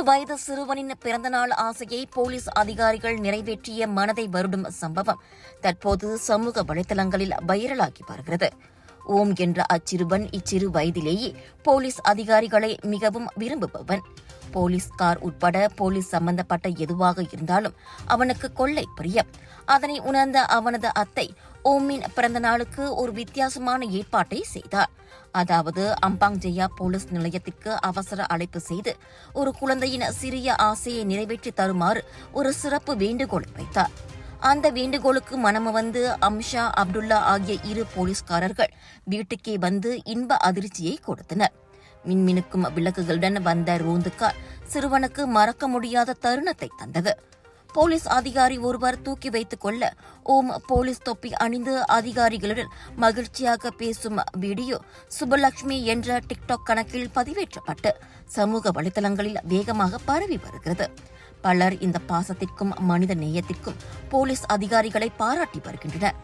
வயது சிறுவனின் பிறந்தநாள் ஆசையை போலீஸ் அதிகாரிகள் நிறைவேற்றிய மனதை வருடும் சம்பவம் தற்போது சமூக வலைதளங்களில் வைரலாகி வருகிறது. ஓம் என்ற அச்சிறுவன் இச்சிறு வயதிலேயே போலீஸ் அதிகாரிகளை மிகவும் விரும்புபவன். போலீஸ் கார் உட்பட போலீஸ் சம்பந்தப்பட்ட எதுவாக இருந்தாலும் அவனுக்கு கொள்ளை பிரியம். அதனை உணர்ந்த அவனது அத்தை ஓமின் பிறந்த நாளுக்கு ஒரு வித்தியாசமான ஏற்பாட்டை செய்தார். அதாவது அம்பாங் ஜெயா போலீஸ் நிலையத்திற்கு அவசர அழைப்பு செய்து ஒரு குழந்தையின் சிறிய ஆசையை நிறைவேற்றி தருமாறு ஒரு சிறப்பு வேண்டுகோளை வைத்தார். அந்த வேண்டுகோளுக்கு மனமவந்து அம்ஷா, அப்துல்லா ஆகிய இரு போலீஸ்காரர்கள் வீட்டுக்கே வந்து இன்ப அதிர்ச்சியை கொடுத்தனர். மின்மினுக்கும் விளக்குகளுடன் வந்த ரோந்து கார் சிறுவனுக்கு மறக்க முடியாத தருணத்தை தந்தது. போலீஸ் அதிகாரி ஒருவர் தூக்கி வைத்துக் கொள்ள ஓம் போலீஸ் தொப்பி அணிந்து அதிகாரிகளுடன் மகிழ்ச்சியாக பேசும் வீடியோ சுபலட்சுமி என்ற டிக்டாக் கணக்கில் பதிவேற்றப்பட்டு சமூக வலைதளங்களில் வேகமாக பரவி வருகிறது. பலர் இந்த பாசத்திற்கும் மனித நேயத்திற்கும் போலீஸ் அதிகாரிகளை பாராட்டி வருகின்றனர்.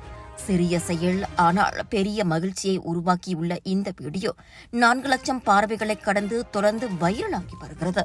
சிறிய செயல் ஆனால் பெரிய மகிழ்ச்சியை உருவாக்கியுள்ள இந்த வீடியோ 4 லட்சம் பார்வைகளை கடந்து தொடர்ந்து வைரலாகி வருகிறது.